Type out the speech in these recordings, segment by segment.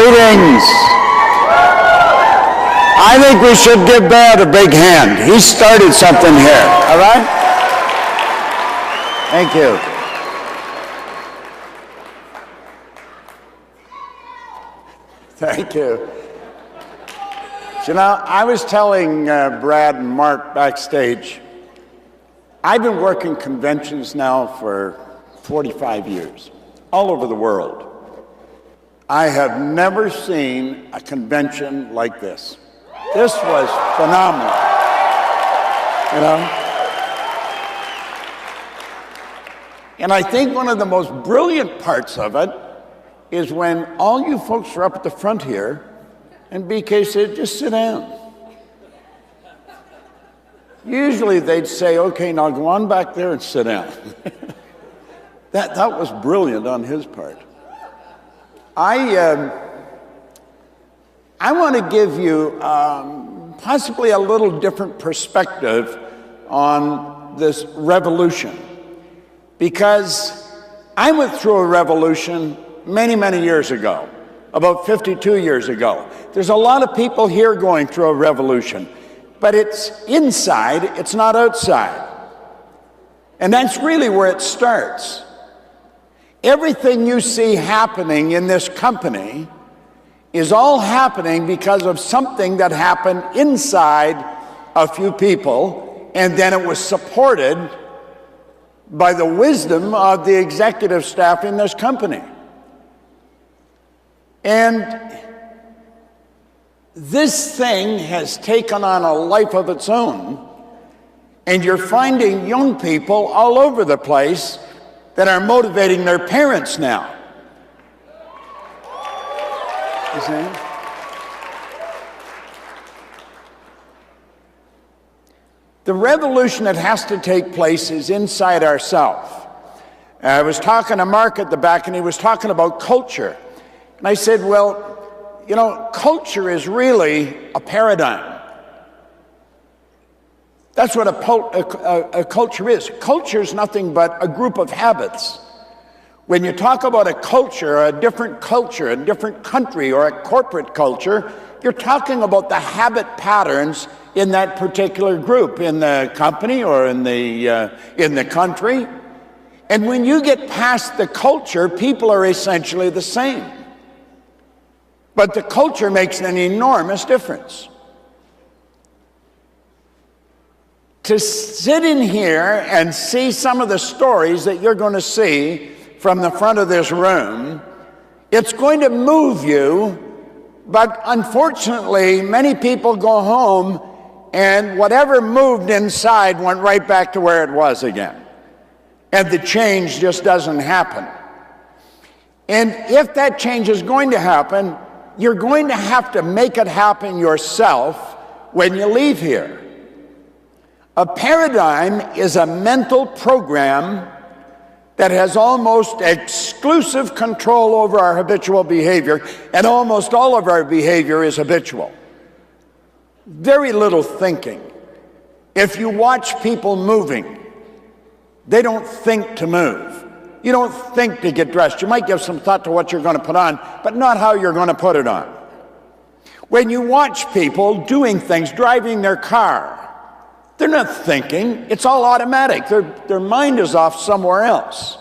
Greetings. I think we should give Brad a big hand. He started something here, all right? Thank you. Thank you. So now, I was telling Brad and Mark backstage, I've been working conventions now for 45 years, all over the world. I have never seen a convention like this. This was phenomenal, you know? And I think one of the most brilliant parts of it is when all you folks are up at the front here, and BK said, just sit down. Usually they'd say, okay, now go on back there and sit down. That was brilliant on his part. I want to give you possibly a little different perspective on this revolution, because I went through a revolution many, many years ago, about 52 years ago. There's a lot of people here going through a revolution, but it's inside, it's not outside. And that's really where it starts. Everything you see happening in this company is all happening because of something that happened inside a few people, and then it was supported by the wisdom of the executive staff in this company. And this thing has taken on a life of its own, and you're finding young people all over the place that are motivating their parents now. You see? The revolution that has to take place is inside ourselves. I was talking to Mark at the back, and he was talking about culture. And I said, well, you know, culture is really a paradigm. That's what a culture is. Culture is nothing but a group of habits. When you talk about a culture, a different country, or a corporate culture, you're talking about the habit patterns in that particular group, in the company or in the country. And when you get past the culture, people are essentially the same. But the culture makes an enormous difference. To sit in here and see some of the stories that you're going to see from the front of this room, it's going to move you, but unfortunately, many people go home and whatever moved inside went right back to where it was again. And the change just doesn't happen. And if that change is going to happen, you're going to have to make it happen yourself when you leave here. A paradigm is a mental program that has almost exclusive control over our habitual behavior, and almost all of our behavior is habitual. Very little thinking. If you watch people moving, they don't think to move. You don't think to get dressed. You might give some thought to what you're going to put on, but not how you're going to put it on. When you watch people doing things, driving their car, they're not thinking. It's all automatic. Their mind is off somewhere else.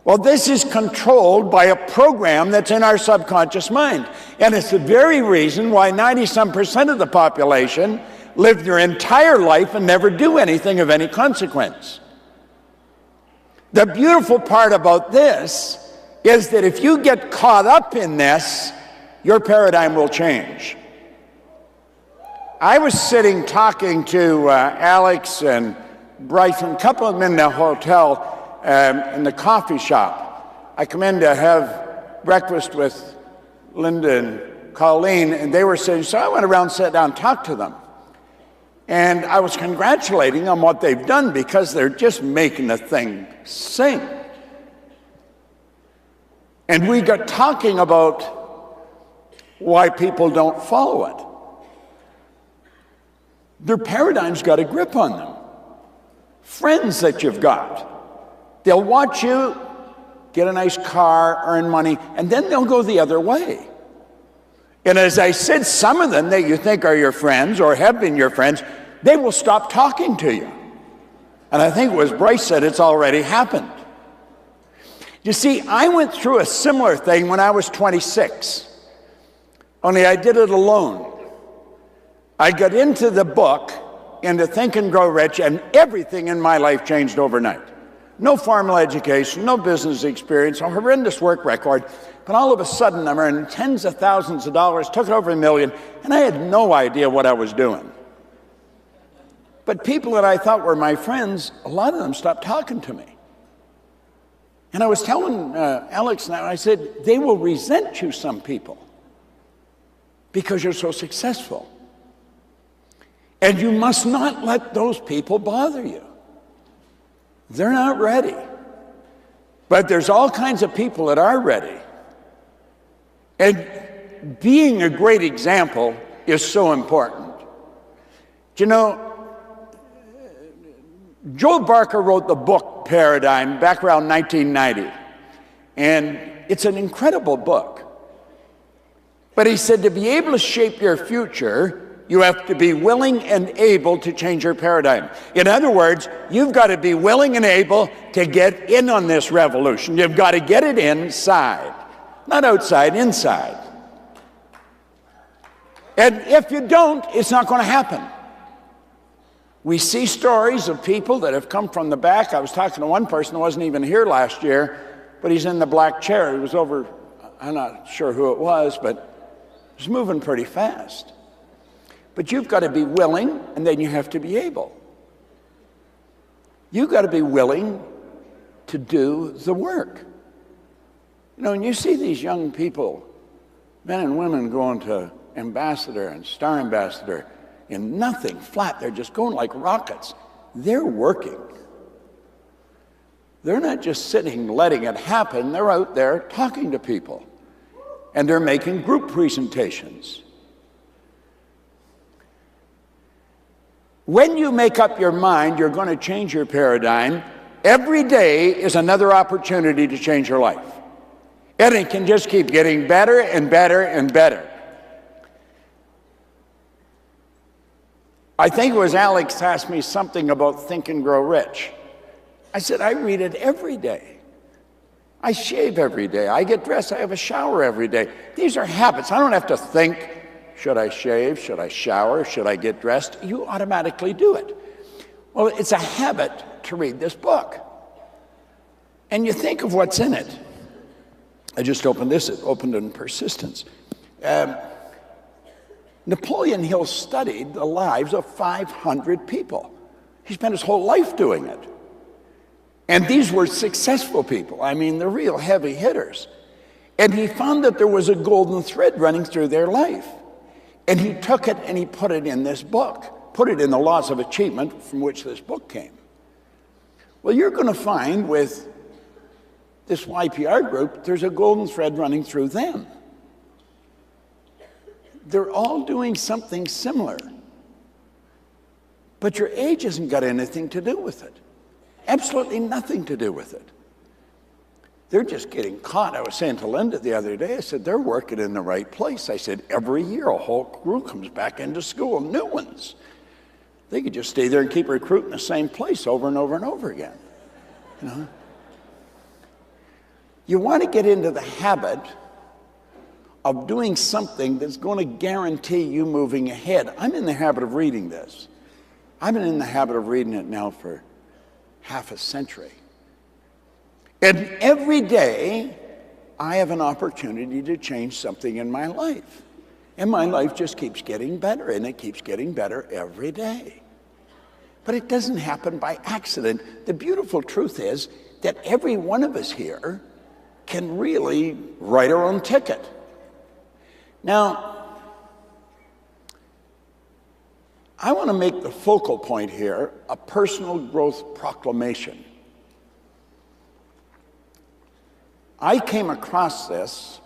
Well, this is controlled by a program that's in our subconscious mind. And it's the very reason why 90-some% of the population live their entire life and never do anything of any consequence. The beautiful part about this is that if you get caught up in this, your paradigm will change. I was sitting talking to Alex and Bryson, a couple of them in the hotel, in the coffee shop. I come in to have breakfast with Linda and Colleen, and they were sitting, so I went around, sat down, talked to them. And I was congratulating them on what they've done, because they're just making the thing sing. And we got talking about why people don't follow it. Their paradigm's got a grip on them. Friends that you've got, they'll watch you get a nice car, earn money, and then they'll go the other way. And as I said, some of them that you think are your friends or have been your friends, they will stop talking to you. And I think it was Bryce said it's already happened. You see, I went through a similar thing when I was 26, only I did it alone. I got into the book, into Think and Grow Rich, and everything in my life changed overnight. No formal education, no business experience, a horrendous work record, but all of a sudden I'm earning tens of thousands of dollars, took over $1 million, and I had no idea what I was doing. But people that I thought were my friends, a lot of them stopped talking to me. And I was telling Alex now, I said, they will resent you, some people, because you're so successful. And you must not let those people bother you. They're not ready. But there's all kinds of people that are ready. And being a great example is so important. Do you know, Joel Barker wrote the book Paradigm back around 1990. And it's an incredible book. But he said to be able to shape your future, you have to be willing and able to change your paradigm. In other words, you've got to be willing and able to get in on this revolution. You've got to get it inside. Not outside, inside. And if you don't, it's not going to happen. We see stories of people that have come from the back. I was talking to one person who wasn't even here last year, but he's in the black chair. He was over, I'm not sure who it was, but he was moving pretty fast. But you've got to be willing, and then you have to be able. You've got to be willing to do the work. You know, when you see these young people, men and women going to ambassador and star ambassador in nothing, flat, they're just going like rockets. They're working. They're not just sitting letting it happen. They're out there talking to people. And they're making group presentations. When you make up your mind you're going to change your paradigm, every day is another opportunity to change your life. And it can just keep getting better and better and better. I think it was Alex asked me something about Think and Grow Rich. I said, I read it every day. I shave every day. I get dressed. I have a shower every day. These are habits. I don't have to think, should I shave? Should I shower? Should I get dressed? You automatically do it. Well, it's a habit to read this book. And you think of what's in it. I just opened this. It opened in persistence. Napoleon Hill studied the lives of 500 people. He spent his whole life doing it. And these were successful people. I mean, the real heavy hitters. And he found that there was a golden thread running through their life. And he took it and he put it in this book, put it in the laws of achievement from which this book came. Well, you're going to find with this YPR group, there's a golden thread running through them. They're all doing something similar. But your age hasn't got anything to do with it. Absolutely nothing to do with it. They're just getting caught. I was saying to Linda the other day, I said, they're working in the right place. I said, every year a whole crew comes back into school, new ones. They could just stay there and keep recruiting the same place over and over and over again. You know? You want to get into the habit of doing something that's going to guarantee you moving ahead. I'm in the habit of reading this. I've been in the habit of reading it now for half a century. And every day, I have an opportunity to change something in my life. And my life just keeps getting better, and it keeps getting better every day. But it doesn't happen by accident. The beautiful truth is that every one of us here can really write our own ticket. Now, I want to make the focal point here a personal growth proclamation. I came across this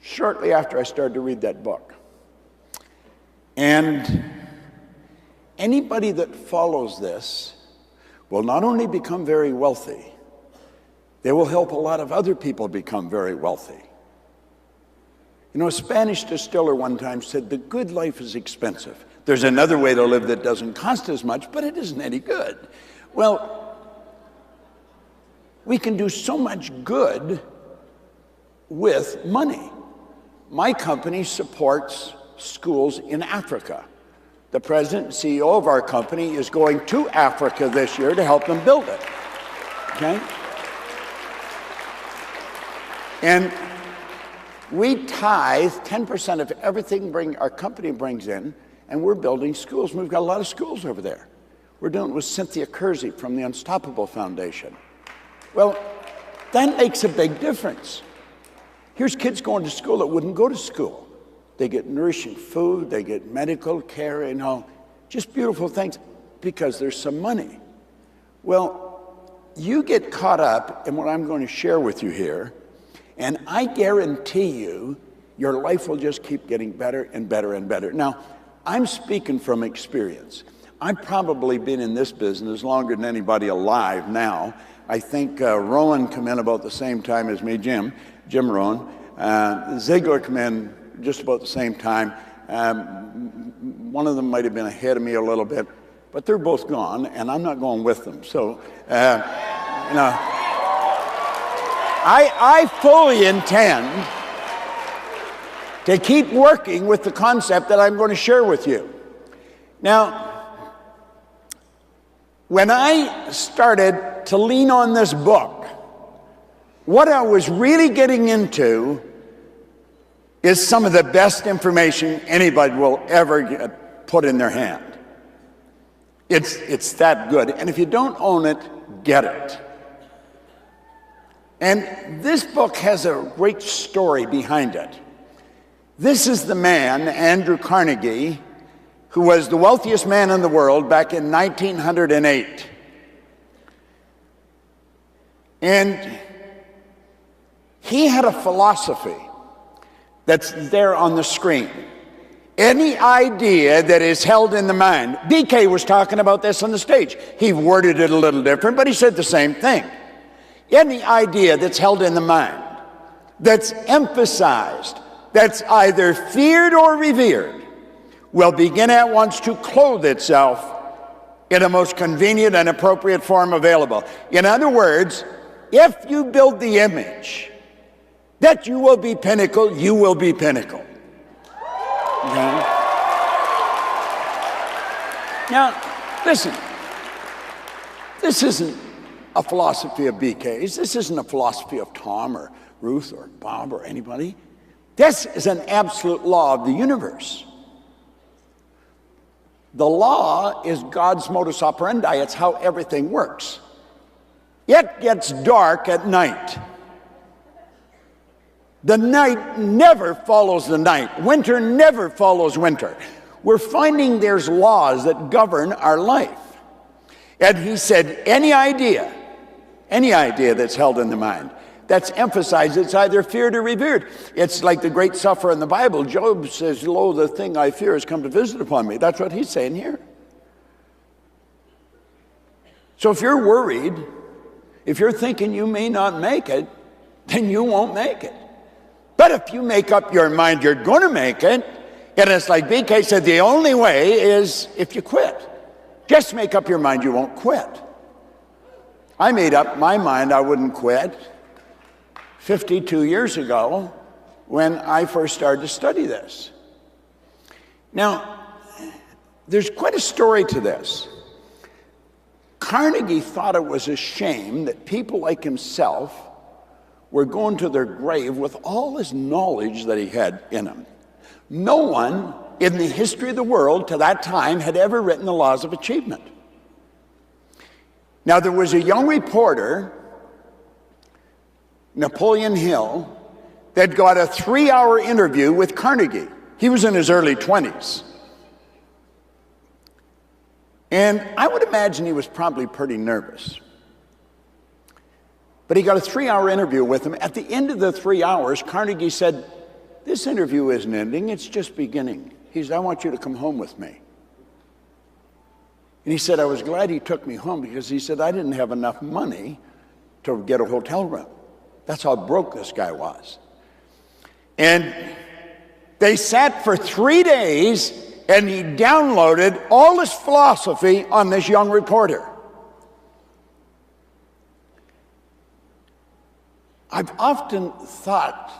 shortly after I started to read that book. And anybody that follows this will not only become very wealthy, they will help a lot of other people become very wealthy. You know, a Spanish distiller one time said, the good life is expensive. There's another way to live that doesn't cost as much, but it isn't any good. Well, we can do so much good with money. My company supports schools in Africa. The president and CEO of our company is going to Africa this year to help them build it. Okay? And we tithe 10% of everything our company brings in, and we're building schools. We've got a lot of schools over there. We're doing it with Cynthia Kersey from the Unstoppable Foundation. Well, that makes a big difference. Here's kids going to school that wouldn't go to school. They get nourishing food, they get medical care, you know, just beautiful things because there's some money. Well, you get caught up in what I'm going to share with you here, and I guarantee you, your life will just keep getting better and better and better. Now, I'm speaking from experience. I've probably been in this business longer than anybody alive now. I think Rowan came in about the same time as me, Jim Rowan. Ziegler came in just about the same time. One of them might have been ahead of me a little bit, but they're both gone, and I'm not going with them. So, you know, I fully intend to keep working with the concept that I'm going to share with you. Now, when I started to lean on this book, what I was really getting into is some of the best information anybody will ever put in their hand. It's that good. And if you don't own it, get it. And this book has a great story behind it. This is the man, Andrew Carnegie, who was the wealthiest man in the world back in 1908. And he had a philosophy that's there on the screen. Any idea that is held in the mind, BK was talking about this on the stage. He worded it a little different, but he said the same thing. Any idea that's held in the mind, that's emphasized, that's either feared or revered, will begin at once to clothe itself in the most convenient and appropriate form available. In other words, if you build the image that you will be pinnacle, you will be pinnacle. Okay? Now, listen, this isn't a philosophy of BK's. This isn't a philosophy of Tom or Ruth or Bob or anybody. This is an absolute law of the universe. The law is God's modus operandi. It's how everything works. It gets dark at night. The night never follows the night. Winter never follows winter. We're finding there's laws that govern our life. And he said, any idea that's held in the mind, that's emphasized, it's either feared or revered. It's like the great sufferer in the Bible. Job says, lo, the thing I fear has come to visit upon me. That's what he's saying here. So if you're worried, if you're thinking you may not make it, then you won't make it. But if you make up your mind you're going to make it, and it's like BK said, the only way is if you quit. Just make up your mind you won't quit. I made up my mind I wouldn't quit 52 years ago when I first started to study this. Now, there's quite a story to this. Carnegie thought it was a shame that people like himself were going to their grave with all this knowledge that he had in him. No one in the history of the world to that time had ever written the laws of achievement. Now, there was a young reporter, Napoleon Hill, that got a 3-hour interview with Carnegie. He was in his early 20s. And I would imagine he was probably pretty nervous. But he got a 3-hour interview with him. At the end of the 3 hours, Carnegie said, this interview isn't ending, it's just beginning. He said, I want you to come home with me. And he said, I was glad he took me home because he said, I didn't have enough money to get a hotel room. That's how broke this guy was. And They sat for 3 days, and he downloaded all his philosophy on this young reporter. I've often thought,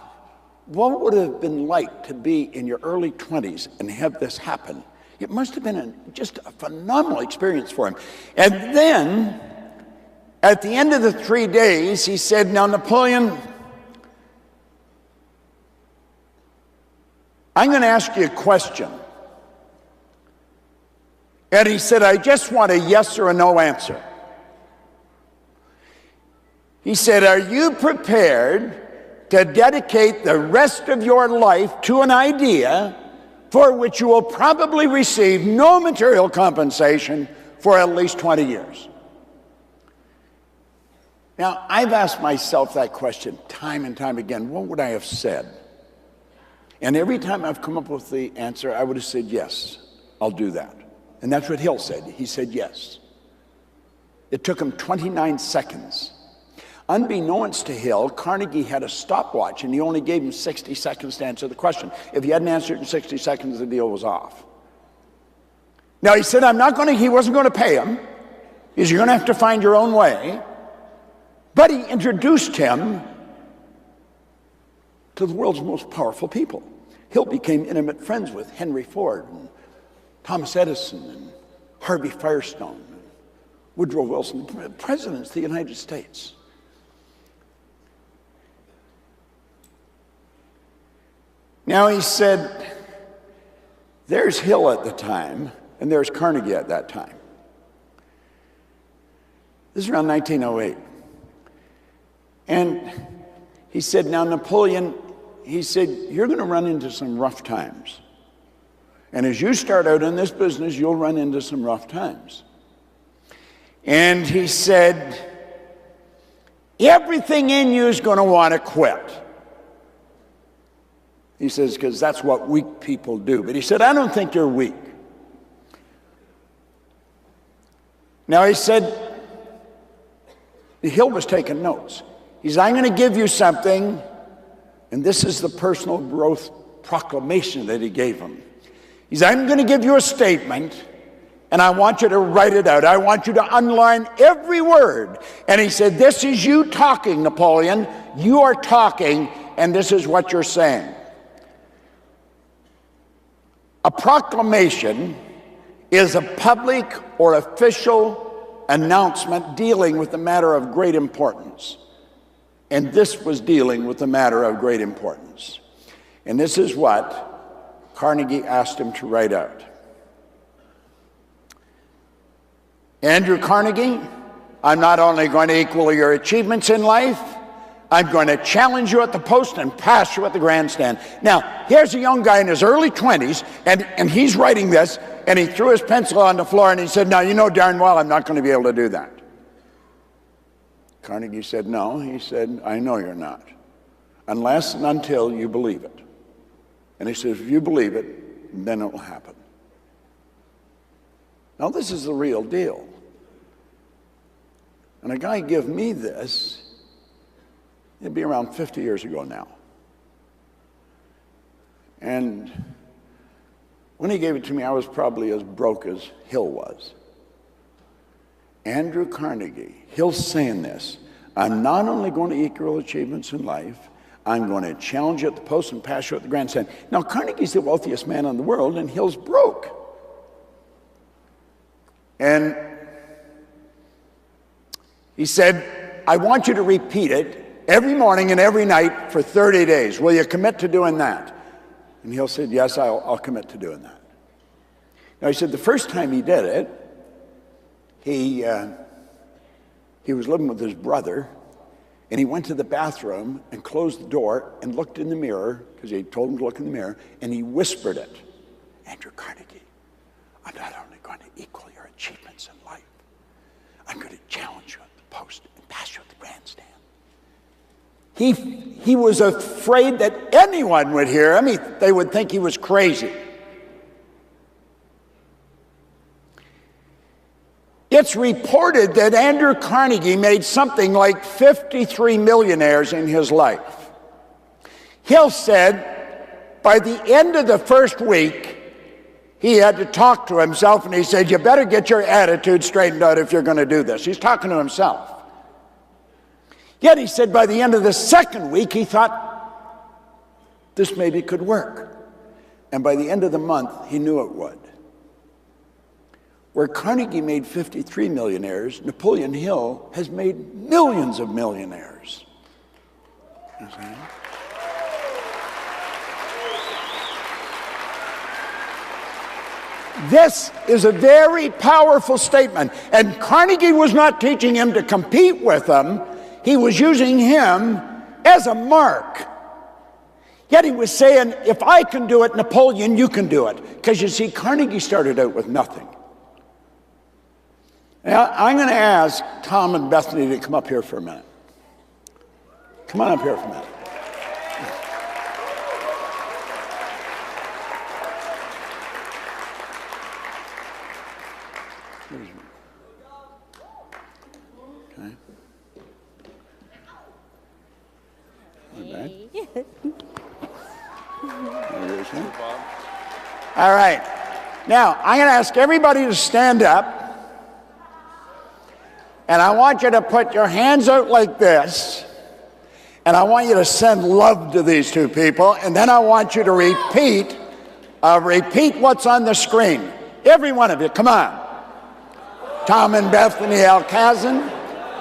what would it have been like to be in your early 20s and have this happen? It must have been just a phenomenal experience for him. And then, at the end of the 3 days, he said, now, Napoleon, I'm going to ask you a question. And he said, I just want a yes or a no answer. He said, are you prepared to dedicate the rest of your life to an idea for which you will probably receive no material compensation for at least 20 years? Now, I've asked myself that question time and time again. What would I have said? And every time I've come up with the answer, I would have said, yes, I'll do that. And that's what Hill said. He said yes. It took him 29 seconds. Unbeknownst to Hill, Carnegie had a stopwatch, and he only gave him 60 seconds to answer the question. If he hadn't answered in 60 seconds, the deal was off. Now, he said, he wasn't going to pay him. He said, you're going to have to find your own way. But he introduced him to the world's most powerful people. Hill became intimate friends with Henry Ford and Thomas Edison and Harvey Firestone and Woodrow Wilson, presidents of the United States. Now, he said, there's Hill at the time, and there's Carnegie at that time. This is around 1908. And he said, now, Napoleon, he said, you're going to run into some rough times. And as you start out in this business, you'll run into some rough times. And he said, everything in you is going to want to quit. He says, because that's what weak people do. But he said, I don't think you're weak. Now, he said, Hill was taking notes. He said, I'm going to give you something, and this is the personal growth proclamation that he gave him. He said, I'm going to give you a statement, and I want you to write it out. I want you to underline every word. And he said, this is you talking, Napoleon. You are talking, and this is what you're saying. A proclamation is a public or official announcement dealing with a matter of great importance. And this was dealing with a matter of great importance. And this is what Carnegie asked him to write out. Andrew Carnegie, I'm not only going to equal your achievements in life, I'm going to challenge you at the post and pass you at the grandstand. Now, here's a young guy in his early 20s, and he's writing this, and he threw his pencil on the floor, and he said, now, you know darn well I'm not going to be able to do that. Carnegie said, no. He said, I know you're not, unless and until you believe it. And he says, if you believe it, then it will happen. Now, this is the real deal. And a guy gave me this, it'd be around 50 years ago now. And when he gave it to me, I was probably as broke as Hill was. Andrew Carnegie, Hill's saying this, I'm not only going to equal achievements in life, I'm going to challenge you at the post and pass you at the grandstand. Now, Carnegie's the wealthiest man in the world, and Hill's broke. And he said, I want you to repeat it every morning and every night for 30 days. Will you commit to doing that? And Hill said, yes, I'll commit to doing that. Now, he said the first time he did it, he was living with his brother, and he went to the bathroom and closed the door and looked in the mirror, because he told him to look in the mirror, and he whispered it. Andrew Carnegie, I'm not only going to equal your achievements in life, I'm going to challenge you at the post and pass you at the grandstand. He was afraid that anyone would hear him. They would think he was crazy. It's reported that Andrew Carnegie made something like 53 millionaires in his life. Hill said, by the end of the first week, he had to talk to himself, and he said, you better get your attitude straightened out if you're going to do this. He's talking to himself. Yet he said by the end of the second week, he thought, this maybe could work. And by the end of the month, he knew it would. Where Carnegie made 53 millionaires, Napoleon Hill has made millions of millionaires. You see? This is a very powerful statement. And Carnegie was not teaching him to compete with him. He was using him as a mark. Yet he was saying, if I can do it, Napoleon, you can do it. Because you see, Carnegie started out with nothing. Now, I'm going to ask Tom and Bethany to come up here for a minute. Come on up here for a minute. All right. Now, I'm going to ask everybody to stand up. And I want you to put your hands out like this. And I want you to send love to these two people. And then I want you to repeat what's on the screen. Every one of you, come on. Tom and Bethany Alcazan,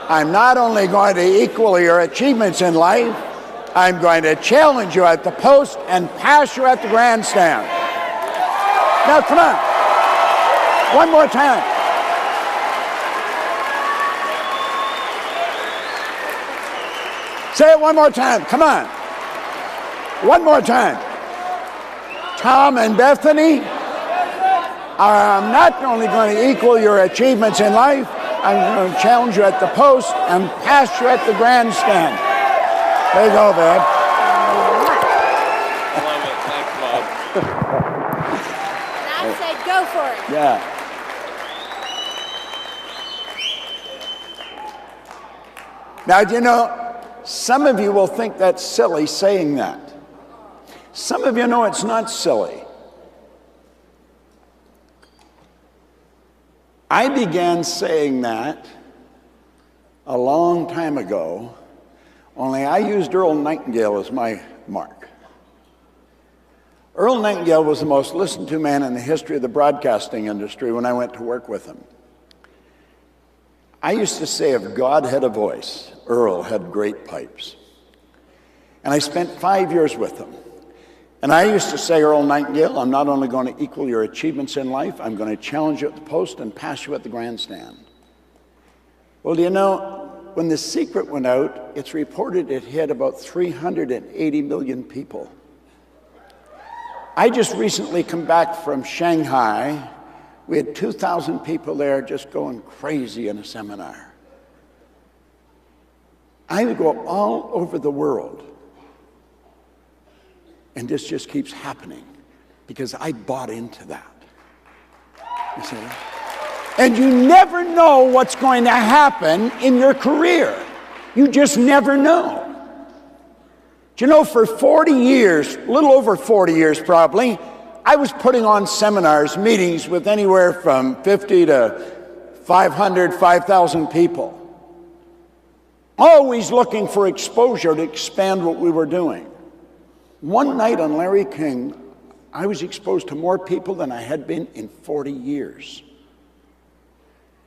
I'm not only going to equal your achievements in life, I'm going to challenge you at the post and pass you at the grandstand. Now, come on. One more time. Say it one more time. Come on. One more time. Tom and Bethany, I'm not only going to equal your achievements in life, I'm going to challenge you at the post and pass you at the grandstand. There you go, babe. I love it. Thanks, Bob. And I said, go for it. Yeah. Now, do you know, some of you will think that's silly saying that. Some of you know it's not silly. I began saying that a long time ago, only I used Earl Nightingale as my mark. Earl Nightingale was the most listened to man in the history of the broadcasting industry when I went to work with him. I used to say if God had a voice, Earl had great pipes. And I spent 5 years with him. And I used to say, Earl Nightingale, I'm not only going to equal your achievements in life, I'm going to challenge you at the post and pass you at the grandstand. Well, do you know, when The Secret went out, it's reported it hit about 380 million people. I just recently come back from Shanghai. We had 2,000 people there just going crazy in a seminar. I would go all over the world. And this just keeps happening because I bought into that. You see? And you never know what's going to happen in your career. You just never know. Do you know, for 40 years, a little over 40 years probably, I was putting on seminars, meetings with anywhere from 50 to 500, 5,000 people. Always looking for exposure to expand what we were doing. One night on Larry King, I was exposed to more people than I had been in 40 years.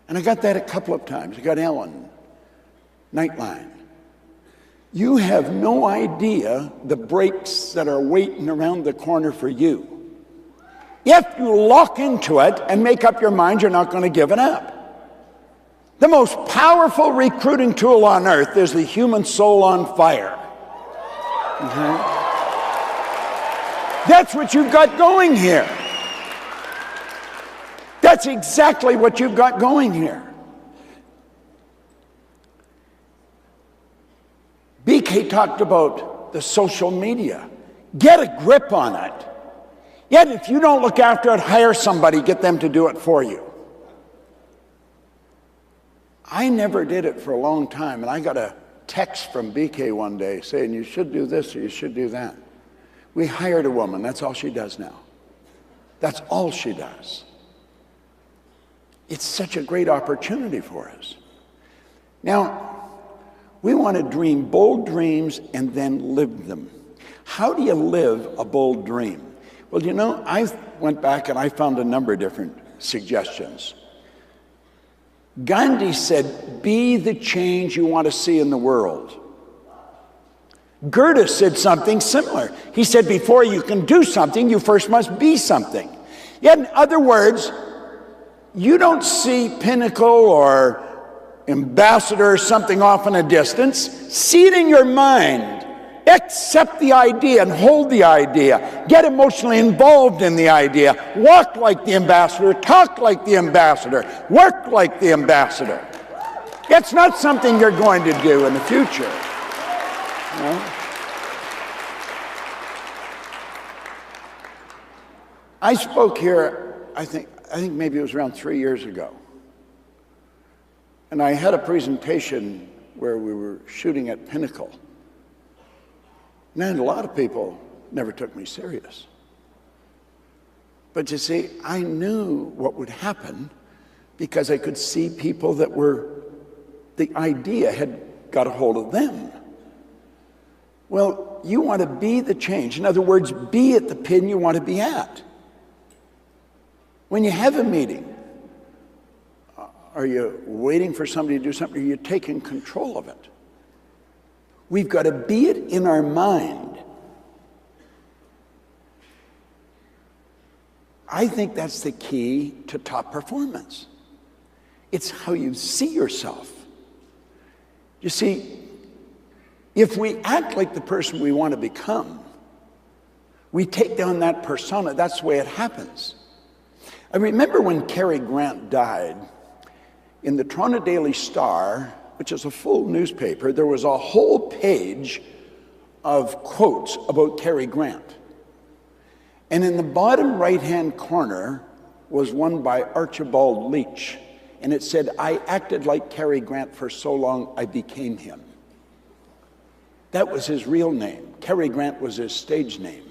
And I got that a couple of times. I got Ellen, Nightline. You have no idea the breaks that are waiting around the corner for you. If you lock into it and make up your mind, you're not going to give it up. The most powerful recruiting tool on earth is the human soul on fire. Okay? That's what you've got going here. That's exactly what you've got going here. BK talked about the social media. Get a grip on it. Yet if you don't look after it, hire somebody, get them to do it for you. I never did it for a long time, and I got a text from BK one day saying, you should do this or you should do that. We hired a woman. That's all she does now. That's all she does. It's such a great opportunity for us. Now, we want to dream bold dreams and then live them. How do you live a bold dream? Well, you know, I went back and I found a number of different suggestions. Gandhi said, be the change you want to see in the world. Goethe said something similar. He said, before you can do something, you first must be something. Yet, in other words, you don't see pinnacle or ambassador or something off in a distance. See it in your mind. Accept the idea and hold the idea. Get emotionally involved in the idea. Walk like the ambassador. Talk like the ambassador. Work like the ambassador. It's not something you're going to do in the future. You know? I spoke here, I think maybe it was around 3 years ago. And I had a presentation where we were shooting at Pinnacle. And a lot of people never took me serious. But you see, I knew what would happen because I could see people that the idea had got a hold of them. Well, you want to be the change. In other words, be at the pin you want to be at. When you have a meeting, are you waiting for somebody to do something, or are you taking control of it? We've got to be it in our mind. I think that's the key to top performance. It's how you see yourself. You see, if we act like the person we want to become, we take down that persona. That's the way it happens. I remember when Cary Grant died, in the Toronto Daily Star, which is a full newspaper, there was a whole page of quotes about Cary Grant. And in the bottom right-hand corner was one by Archibald Leach. And it said, I acted like Cary Grant for so long, I became him. That was his real name. Cary Grant was his stage name.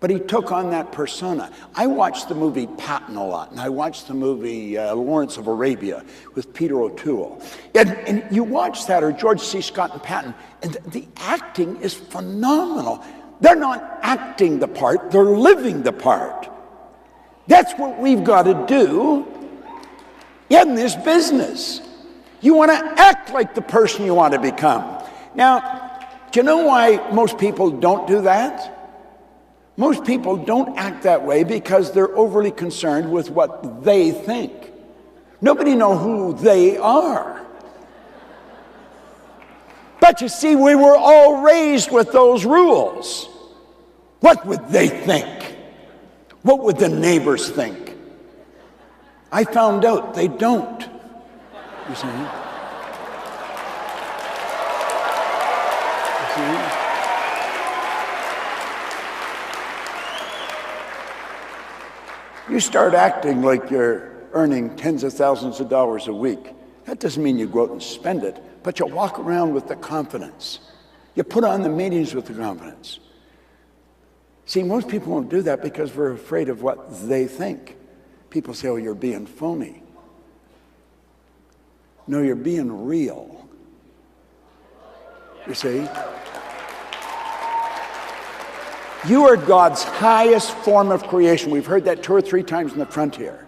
But he took on that persona. I watched the movie Patton a lot, and I watched the movie Lawrence of Arabia with Peter O'Toole. And you watch that, or George C. Scott and Patton, and the acting is phenomenal. They're not acting the part, they're living the part. That's what we've got to do in this business. You want to act like the person you want to become. Now, do you know why most people don't do that? Most people don't act that way because they're overly concerned with what they think. Nobody knows who they are. But you see, we were all raised with those rules. What would they think? What would the neighbors think? I found out they don't. You see? You see? You start acting like you're earning tens of thousands of dollars a week. That doesn't mean you go out and spend it, but you walk around with the confidence. You put on the meetings with the confidence. See, most people won't do that because we're afraid of what they think. People say, oh, you're being phony. No, you're being real. You see? You are God's highest form of creation. We've heard that 2 or 3 times in the front here.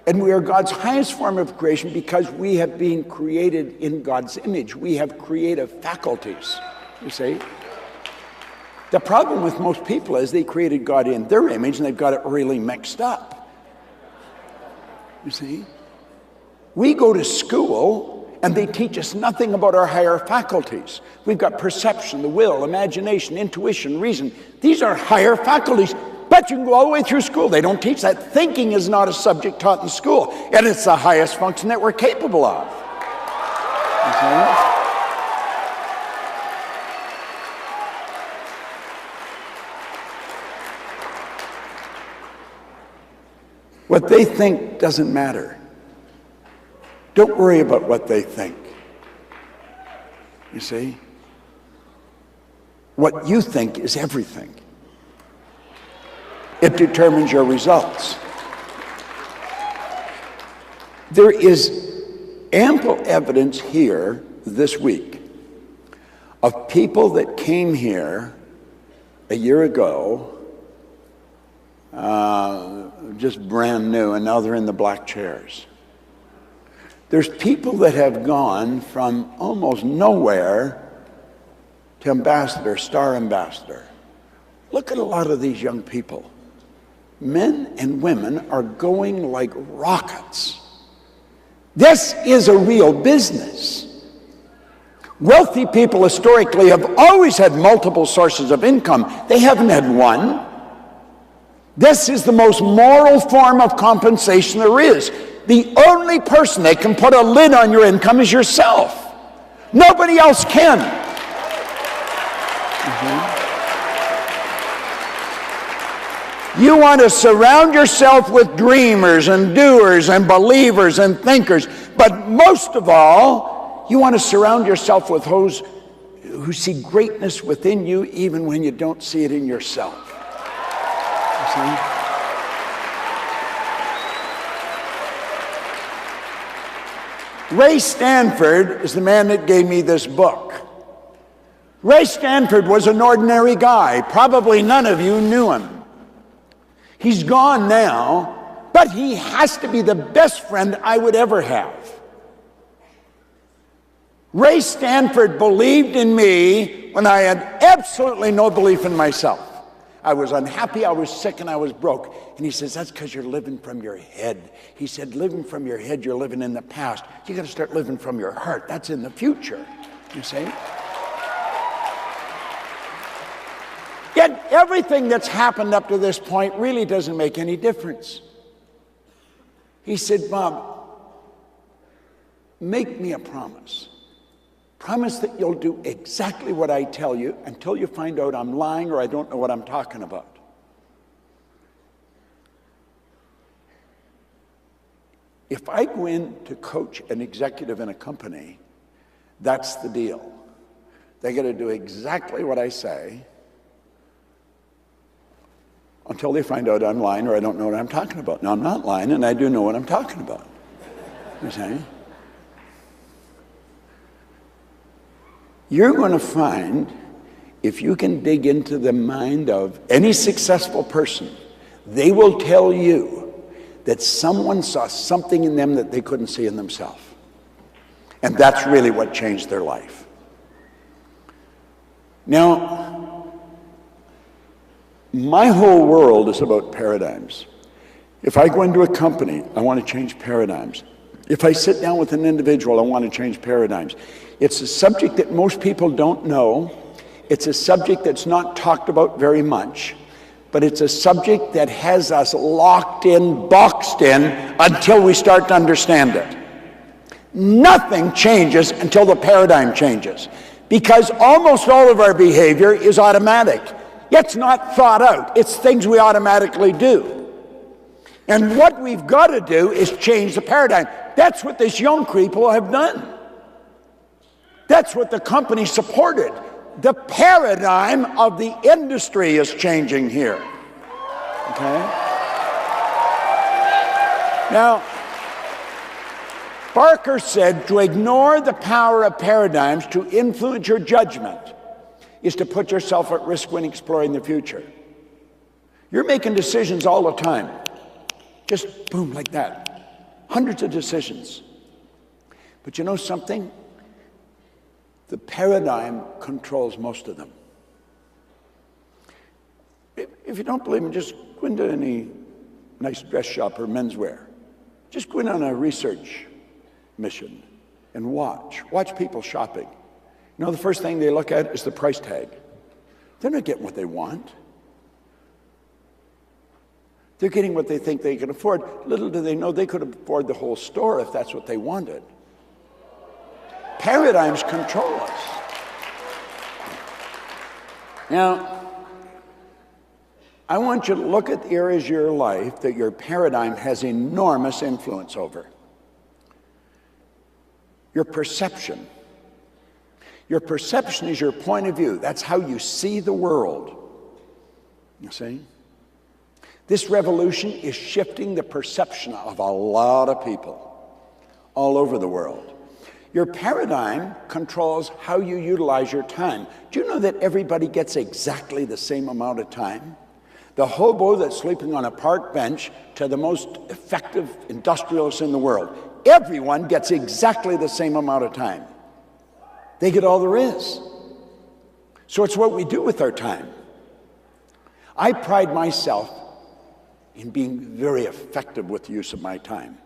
And we are God's highest form of creation because we have been created in God's image. We have creative faculties, you see. The problem with most people is they created God in their image and they've got it really mixed up. You see? We go to school and they teach us nothing about our higher faculties. We've got perception, the will, imagination, intuition, reason. These are higher faculties, but you can go all the way through school. They don't teach that. Thinking is not a subject taught in school, and it's the highest function that we're capable of. You see? What they think doesn't matter. Don't worry about what they think. You see? What you think is everything. It determines your results. There is ample evidence here this week of people that came here a year ago, just brand new, and now they're in the black chairs. There's people that have gone from almost nowhere to ambassador, star ambassador. Look at a lot of these young people. Men and women are going like rockets. This is a real business. Wealthy people historically have always had multiple sources of income. They haven't had one. This is the most moral form of compensation there is. The only person that can put a lid on your income is yourself. Nobody else can. You want to surround yourself with dreamers and doers and believers and thinkers, but most of all, you want to surround yourself with those who see greatness within you even when you don't see it in yourself. You see? Ray Stanford is the man that gave me this book. Ray Stanford was an ordinary guy. Probably none of you knew him. He's gone now, but he has to be the best friend I would ever have. Ray Stanford believed in me when I had absolutely no belief in myself. I was unhappy, I was sick, and I was broke. And he says, that's because you're living from your head. He said, living from your head, you're living in the past. You got to start living from your heart. That's in the future, you see? Yet everything that's happened up to this point really doesn't make any difference. He said, Bob, make me a promise. Promise that you'll do exactly what I tell you until you find out I'm lying or I don't know what I'm talking about. If I go in to coach an executive in a company, that's the deal. They got to do exactly what I say until they find out I'm lying or I don't know what I'm talking about. Now, I'm not lying, and I do know what I'm talking about. You see? You're going to find, if you can dig into the mind of any successful person, they will tell you that someone saw something in them that they couldn't see in themselves. And that's really what changed their life. Now, my whole world is about paradigms. If I go into a company, I want to change paradigms. If I sit down with an individual, I want to change paradigms. It's a subject that most people don't know. It's a subject that's not talked about very much. But it's a subject that has us locked in, boxed in, until we start to understand it. Nothing changes until the paradigm changes. Because almost all of our behavior is automatic. It's not thought out. It's things we automatically do. And what we've got to do is change the paradigm. That's what this young people have done. That's what the company supported. The paradigm of the industry is changing here. Okay? Now, Barker said to ignore the power of paradigms to influence your judgment is to put yourself at risk when exploring the future. You're making decisions all the time. Just boom, like that. Hundreds of decisions. But you know something? The paradigm controls most of them. If you don't believe me, just go into any nice dress shop or menswear. Just go in on a research mission and watch. Watch people shopping. You know, the first thing they look at is the price tag. They're not getting what they want. They're getting what they think they can afford. Little do they know they could afford the whole store if that's what they wanted. Paradigms control us. Now, I want you to look at the areas of your life that your paradigm has enormous influence over. Your perception. Your perception is your point of view. That's how you see the world. You see? This revolution is shifting the perception of a lot of people all over the world. Your paradigm controls how you utilize your time. Do you know that everybody gets exactly the same amount of time? The hobo that's sleeping on a park bench to the most effective industrialist in the world. Everyone gets exactly the same amount of time. They get all there is. So it's what we do with our time. I pride myself in being very effective with the use of my time.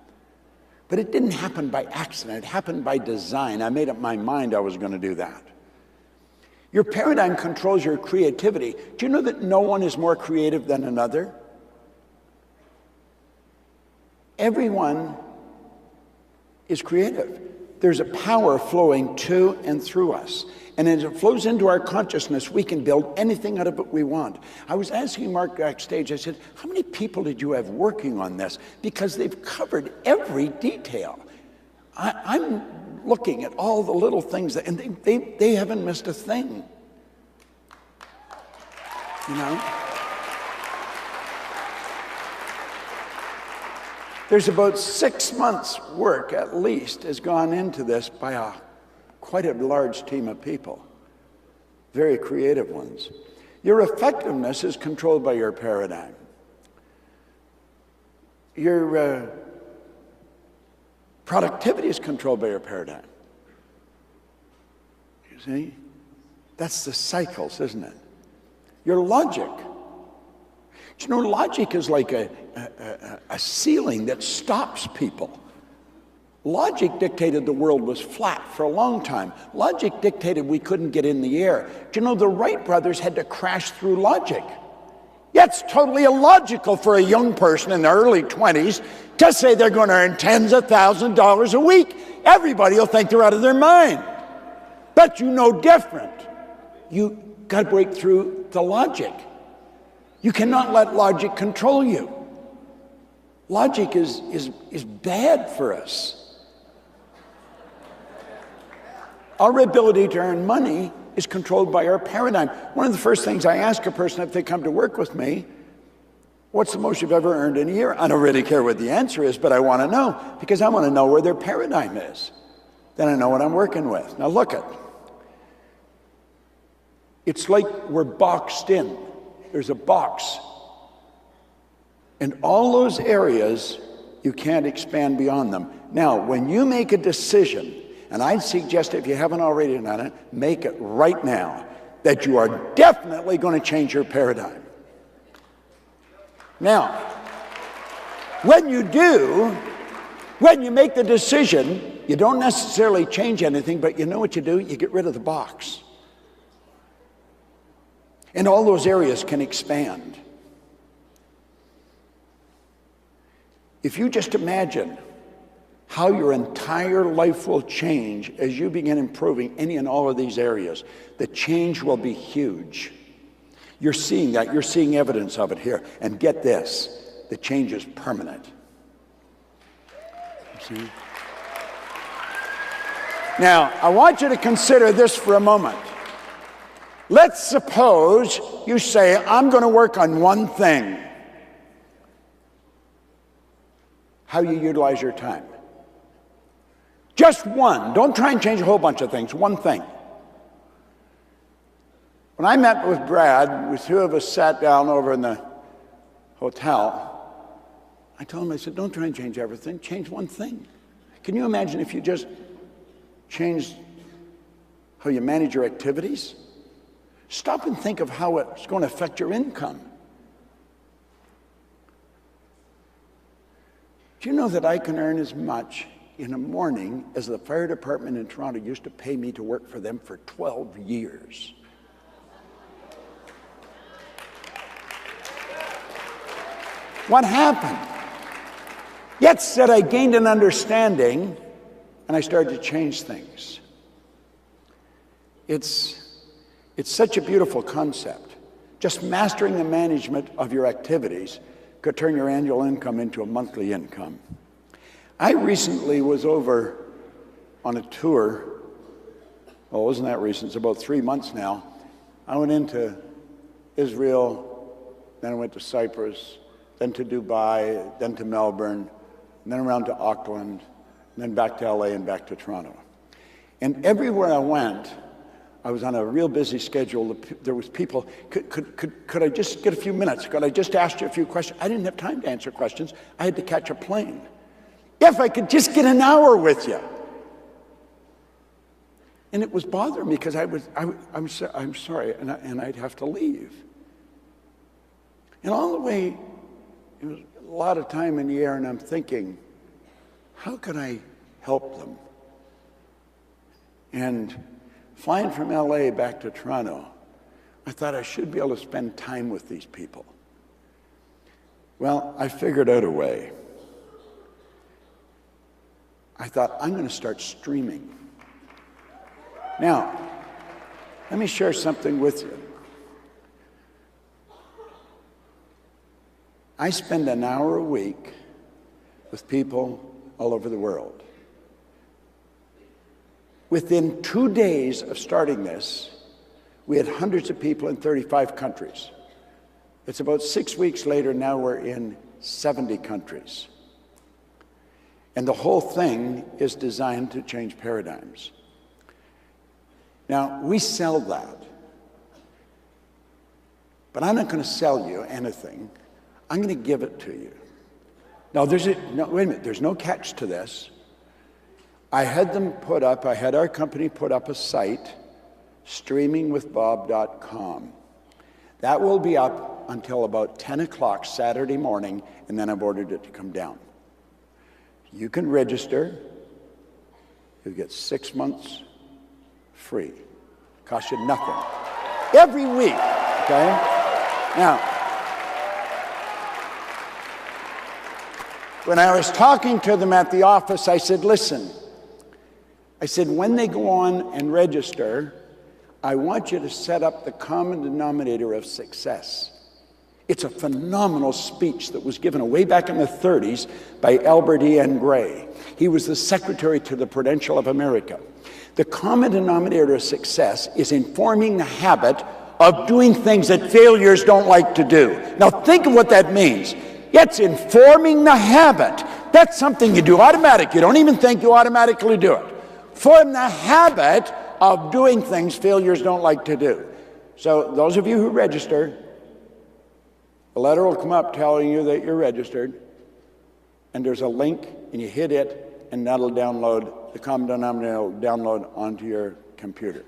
But it didn't happen by accident. It happened by design. I made up my mind I was going to do that. Your paradigm controls your creativity. Do you know that no one is more creative than another? Everyone is creative. There's a power flowing to and through us. And as it flows into our consciousness, we can build anything out of it we want. I was asking Mark backstage, I said, how many people did you have working on this? Because they've covered every detail. I'm looking at all the little things, and they haven't missed a thing. You know? There's about 6 months' work, at least, has gone into this by quite a large team of people, very creative ones. Your effectiveness is controlled by your paradigm. Your productivity is controlled by your paradigm. You see? That's the cycles, isn't it? Your logic. You know, logic is like a ceiling that stops people. Logic dictated the world was flat for a long time. Logic dictated we couldn't get in the air. Do you know the Wright brothers had to crash through logic? Yeah, it's totally illogical for a young person in their early 20s to say they're going to earn tens of thousands of dollars a week. Everybody will think they're out of their mind. But you know different. You got to break through the logic. You cannot let logic control you. Logic is bad for us. Our ability to earn money is controlled by our paradigm. One of the first things I ask a person if they come to work with me, what's the most you've ever earned in a year? I don't really care what the answer is, but I want to know, because I want to know where their paradigm is. Then I know what I'm working with. Now look it. It's like we're boxed in. There's a box. And all those areas, you can't expand beyond them. Now, when you make a decision, and I'd suggest if you haven't already done it, make it right now, that you are definitely going to change your paradigm. Now, when you do, when you make the decision, you don't necessarily change anything, but you know what you do? You get rid of the box. And all those areas can expand. If you just imagine how your entire life will change as you begin improving any and all of these areas, the change will be huge. You're seeing that. You're seeing evidence of it here. And get this, the change is permanent. You see? Now, I want you to consider this for a moment. Let's suppose you say, I'm going to work on one thing. How you utilize your time. Just one. Don't try and change a whole bunch of things. One thing. When I met with Brad, the two of us sat down over in the hotel. I told him, I said, don't try and change everything. Change one thing. Can you imagine if you just changed how you manage your activities? Stop and think of how it's going to affect your income. Do you know that I can earn as much in a morning as the fire department in Toronto used to pay me to work for them for 12 years? What happened? Yet said I gained an understanding and I started to change things. It's such a beautiful concept. Just mastering the management of your activities could turn your annual income into a monthly income. I recently was over on a tour well, it wasn't that recent, it's about 3 months now. I went into Israel, then I went to Cyprus, then to Dubai, then to Melbourne, and then around to Auckland, and then back to LA and back to Toronto. And everywhere I went, I was on a real busy schedule. There was people, could I just get a few minutes? Could I just ask you a few questions? I didn't have time to answer questions. I had to catch a plane. If I could just get an hour with you. And it was bothering me because I'm sorry, and I'd have to leave. And all the way, it was a lot of time in the air, and I'm thinking, how can I help them? And flying from LA back to Toronto, I thought I should be able to spend time with these people. Well, I figured out a way. I thought, I'm going to start streaming. Now, let me share something with you. I spend an hour a week with people all over the world. Within 2 days of starting this, we had hundreds of people in 35 countries. It's about 6 weeks later, now we're in 70 countries. And the whole thing is designed to change paradigms. Now, we sell that. But I'm not going to sell you anything. I'm going to give it to you. Now, wait a minute, there's no catch to this. I had our company put up a site, streamingwithbob.com. That will be up until about 10 o'clock Saturday morning, and then I've ordered it to come down. You can register. You get 6 months free. Costs you nothing. Every week, okay? Now, when I was talking to them at the office, I said, listen, I said, when they go on and register, I want you to set up the common denominator of success. It's a phenomenal speech that was given way back in the 30s by Albert E. N. Gray. He was the secretary to the Prudential of America. The common denominator of success is informing the habit of doing things that failures don't like to do. Now think of what that means. It's informing the habit. That's something you do automatic. You don't even think, you automatically do it. Form the habit of doing things failures don't like to do. So those of you who register, a letter will come up telling you that you're registered, and there's a link, and you hit it, and that'll download, the common denominator will download onto your computer.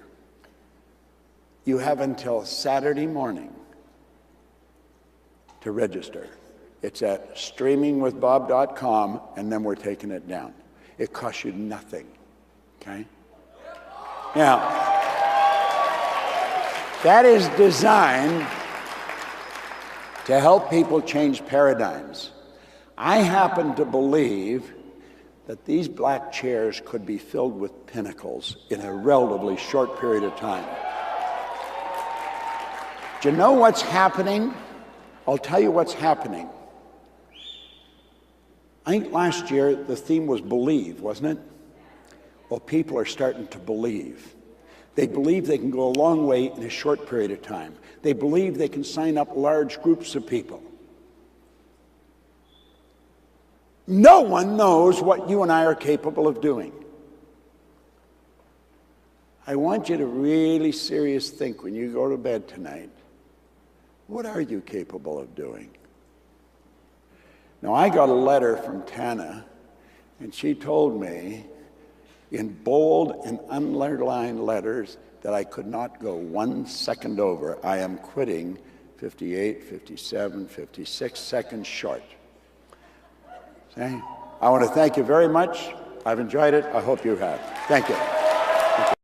You have until Saturday morning to register. It's at streamingwithbob.com, and then we're taking it down. It costs you nothing, okay? Now, that is designed to help people change paradigms. I happen to believe that these black chairs could be filled with pinnacles in a relatively short period of time. Do you know what's happening? I'll tell you what's happening. I think last year the theme was believe, wasn't it? Well, people are starting to believe. They believe they can go a long way in a short period of time. They believe they can sign up large groups of people. No one knows what you and I are capable of doing. I want you to really seriously think when you go to bed tonight, what are you capable of doing? Now, I got a letter from Tana, and she told me in bold and underlined letters that I could not go 1 second over. I am quitting 58, 57, 56 seconds short. See? I want to thank you very much. I've enjoyed it. I hope you have. Thank you.